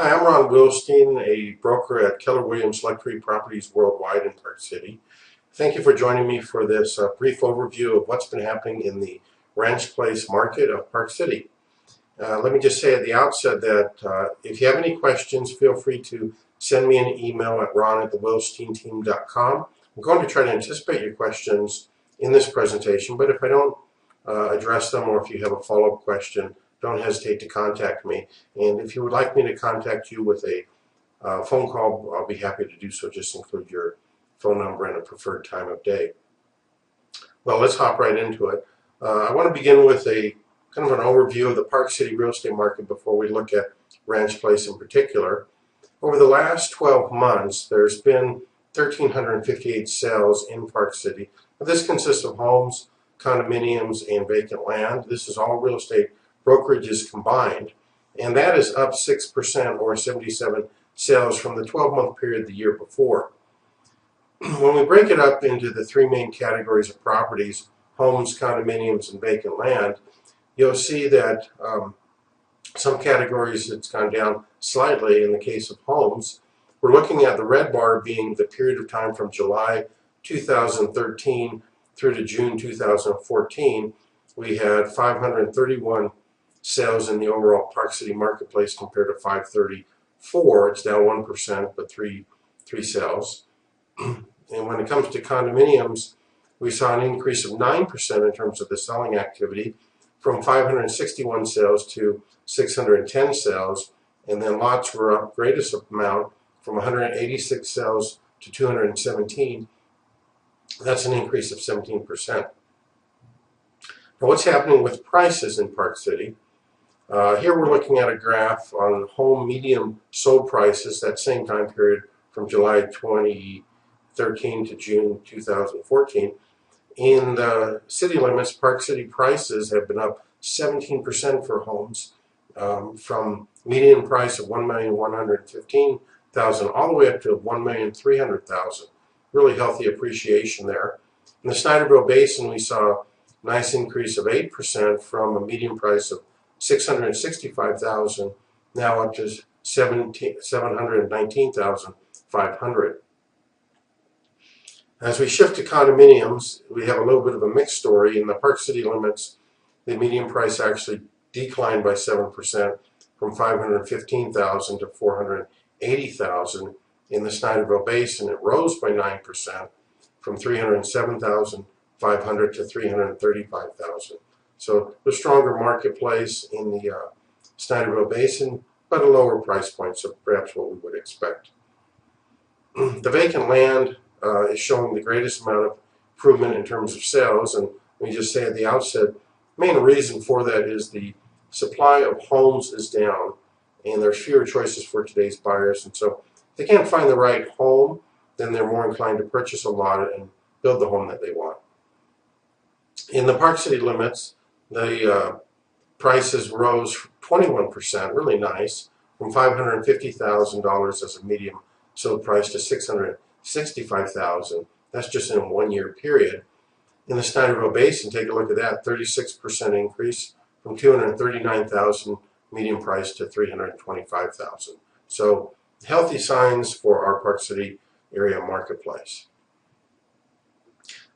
Hi, I'm Ron Wilstein, a broker at Keller Williams Luxury Properties Worldwide in Park City. Thank you for joining me for this brief overview of what's been happening in the Ranch Place market of Park City. Let me just say at the outset that if you have any questions, feel free to send me an email at ron@thewilsteinteam.com. I'm going to try to anticipate your questions in this presentation, but if I don't address them, or if you have a follow-up question, don't hesitate to contact me. And if you would like me to contact you with a phone call, I'll be happy to do so. Just include your phone number and a preferred time of day. Well, let's hop right into it. I want to begin with a kind of an overview of the Park City real estate market before we look at Ranch Place in particular. Over the last 12 months, there's been 1,358 sales in Park City. Now, this consists of homes, condominiums, and vacant land. This is all real estate brokerages combined, and that is up 6% or 77 sales from the 12-month period the year before. When we break it up into the three main categories of properties, homes, condominiums, and vacant land, you'll see that some categories it's gone down slightly. In the case of homes, we're looking at the red bar being the period of time from July 2013 through to June 2014. We had 531 sales in the overall Park City marketplace compared to 534. It's down 1%, but three sales. And when it comes to condominiums, we saw an increase of 9% in terms of the selling activity, from 561 sales to 610 sales, and then lots were up greatest amount from 186 sales to 217. That's an increase of 17%. Now, what's happening with prices in Park City? Here we're looking at a graph on home medium sold prices, that same time period from July 2013 to June 2014. In the city limits, Park City prices have been up 17% for homes, from median price of $1,115,000 all the way up to $1,300,000. Really healthy appreciation there. In the Snyderville Basin, we saw a nice increase of 8% from a median price of $665,000, now up to $719,500. As we shift to condominiums, we have a little bit of a mixed story. In the Park City limits, the median price actually declined by 7% from $515,000 to $480,000. In the Snyderville Basin, it rose by 9% from $307,500 to $335,000. So a stronger marketplace in the Snyderville Basin, but a lower price point, so perhaps what we would expect. The vacant land is showing the greatest amount of improvement in terms of sales, and let me just say at the outset, the main reason for that is the supply of homes is down, and there's fewer choices for today's buyers, and so if they can't find the right home, then they're more inclined to purchase a lot and build the home that they want. In the Park City limits, the prices rose 21%, really nice, from $550,000 as a medium sold price to $665,000. That's just in a one-year period. In the Snyderville Basin, take a look at that, 36% increase from $239,000 medium price to $325,000. So healthy signs for our Park City area marketplace.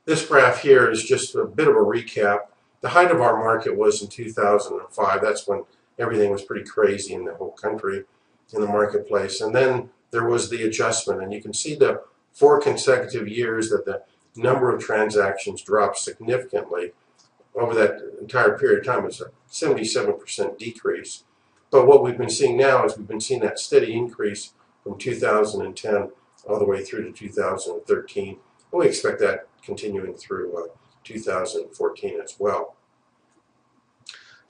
This graph here is just a bit of a recap. The height of our market was in 2005. That's when everything was pretty crazy in the whole country in the marketplace. And then there was the adjustment, and you can see the 4 consecutive years that the number of transactions dropped significantly. Over that entire period of time, it's a 77% decrease. But what we've been seeing now is we've been seeing that steady increase from 2010 all the way through to 2013. And we expect that continuing through 2014 as well.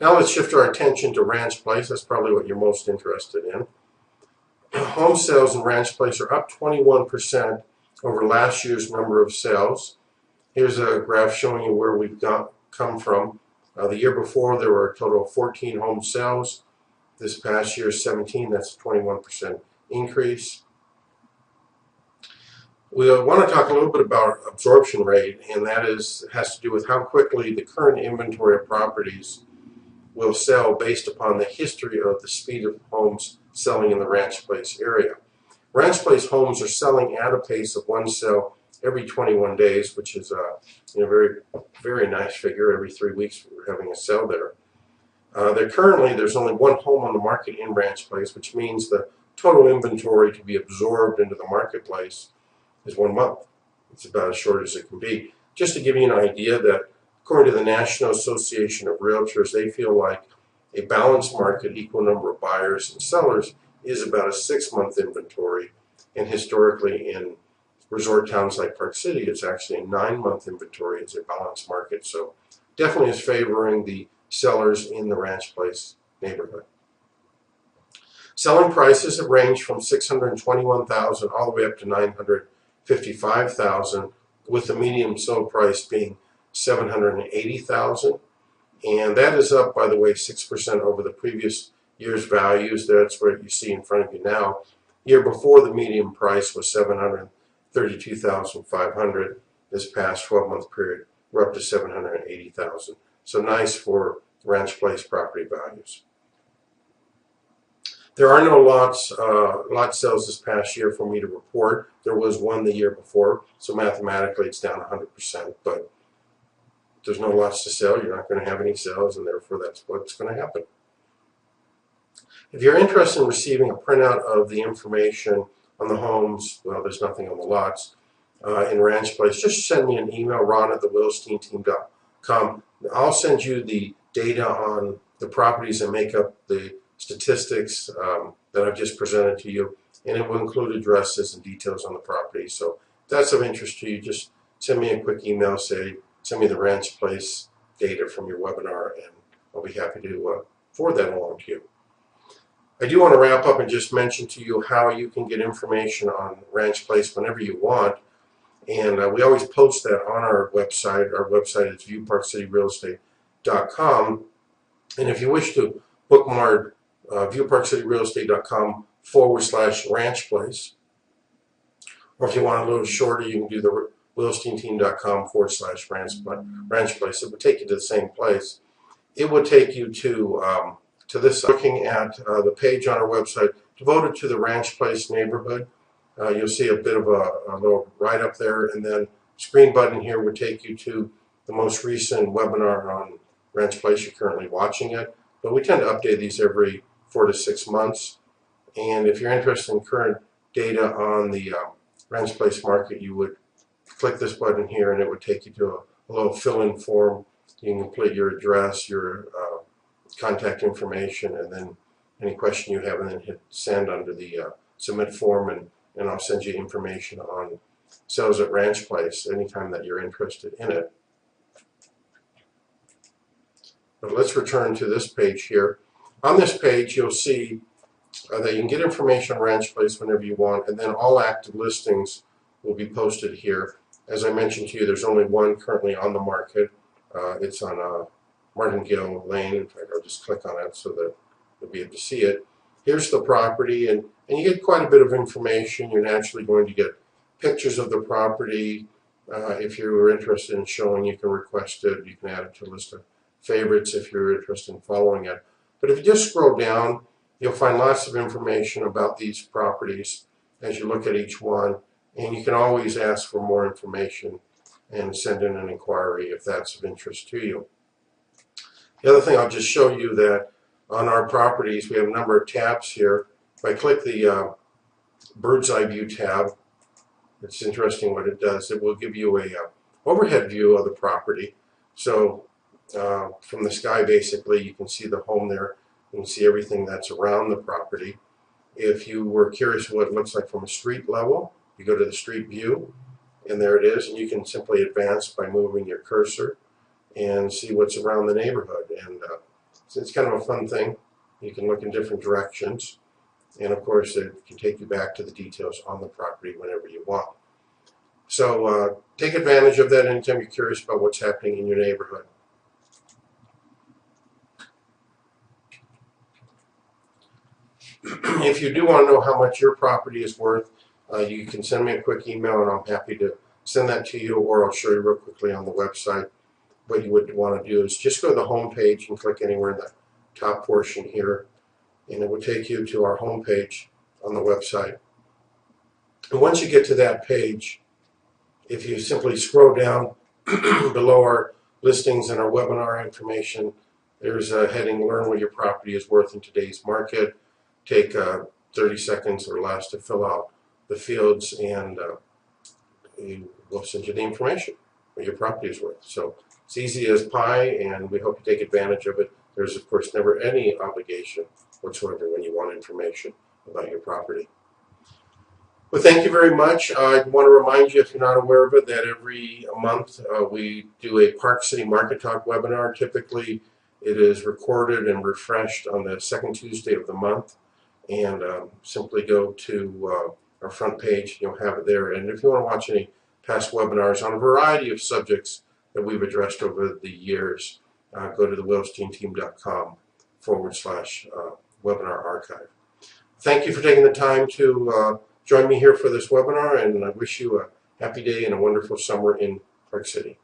Now let's shift our attention to Ranch Place. That's probably what you're most interested in. Home sales in Ranch Place are up 21% over last year's number of sales. Here's a graph showing you where we've come from. The year before, there were a total of 14 home sales. This past year, 17. That's a 21% increase. We want to talk a little bit about absorption rate, and that has to do with how quickly the current inventory of properties will sell based upon the history of the speed of homes selling in the Ranch Place area. Ranch Place homes are selling at a pace of one sale every 21 days, which is a very, very nice figure. Every 3 weeks we're having a sale there. There's only one home on the market in Ranch Place, which means the total inventory to be absorbed into the marketplace is 1 month. It's about as short as it can be. Just to give you an idea that according to the National Association of Realtors, they feel like a balanced market, equal number of buyers and sellers, is about a 6-month inventory. And historically in resort towns like Park City, it's actually a 9-month inventory. It's a balanced market. So definitely is favoring the sellers in the Ranch Place neighborhood. Selling prices have ranged from $621,000 all the way up to $955,000, with the median sold price being $780,000. And that is up, by the way, 6% over the previous year's values. That's what you see in front of you now. Year before, the median price was $732,500. This past 12-month period, we're up to $780,000. So nice for Ranch Place property values. There are no lot sales this past year for me to report. There was one the year before, so mathematically it's down 100%, but there's no lots to sell. You're not going to have any sales, and therefore that's what's going to happen. If you're interested in receiving a printout of the information on the homes, well, there's nothing on the lots in Ranch Place, just send me an email, ron@thewillsteinteam.com. I'll send you the data on the properties that make up the statistics that I've just presented to you, and it will include addresses and details on the property. So if that's of interest to you, just send me a quick email, send me the Ranch Place data from your webinar, and I'll be happy to forward that along to you. I do want to wrap up and just mention to you how you can get information on Ranch Place whenever you want, and we always post that on our website. Our website is BuyParkCityRealEstate.com, and if you wish to bookmark BuyParkCityRealEstate.com/Ranch Place, or if you want a little shorter, you can do the WillSteinTeam.com/Ranch Place. It would take you to the same place. It would take you to this. Looking at the page on our website devoted to the Ranch Place neighborhood, you'll see a bit of a little write-up there, and then screen button here would take you to the most recent webinar on Ranch Place. You're currently watching it, but we tend to update these every 4 to 6 months. And if you're interested in current data on the Ranch Place market, you would click this button here, and it would take you to a little fill-in form. You can complete your address, your contact information, and then any question you have, and then hit send under the submit form, and I'll send you information on sales at Ranch Place anytime that you're interested in it. But let's return to this page here. On this page, you'll see that you can get information on Ranch Place whenever you want, and then all active listings will be posted here. As I mentioned to you, there's only one currently on the market. It's on Martingale Lane. In fact, I'll just click on it so that you'll be able to see it. Here's the property, and you get quite a bit of information. You're naturally going to get pictures of the property. If you're interested in showing, you can request it. You can add it to a list of favorites if you're interested in following it. But if you just scroll down, you'll find lots of information about these properties as you look at each one, and you can always ask for more information and send in an inquiry if that's of interest to you. The other thing, I'll just show you that on our properties we have a number of tabs here. If I click the bird's eye view tab, it's interesting what it does. It will give you a overhead view of the property. So from the sky, basically, you can see the home there. You can see everything that's around the property. If you were curious what it looks like from a street level, you go to the street view, and there it is, and you can simply advance by moving your cursor and see what's around the neighborhood. And so it's kind of a fun thing. You can look in different directions, and of course it can take you back to the details on the property whenever you want. So take advantage of that anytime you're curious about what's happening in your neighborhood. If you do want to know how much your property is worth, you can send me a quick email, and I'm happy to send that to you, or I'll show you real quickly on the website. What you would want to do is just go to the home page and click anywhere in the top portion here, and it will take you to our homepage on the website. And once you get to that page, if you simply scroll down below our listings and our webinar information, there's a heading, Learn What Your Property is Worth in Today's Market. Take 30 seconds or less to fill out the fields, and we'll send you the information what your property is worth. So it's easy as pie, and we hope you take advantage of it. There's, of course, never any obligation whatsoever when you want information about your property. Well, thank you very much. I want to remind you, if you're not aware of it, that every month we do a Park City Market Talk webinar. Typically, it is recorded and refreshed on the second Tuesday of the month. And simply go to our front page. You'll have it there. And if you want to watch any past webinars on a variety of subjects that we've addressed over the years, go to the WilsteinTeam.com/webinar archive. Thank you for taking the time to join me here for this webinar, and I wish you a happy day and a wonderful summer in Park City.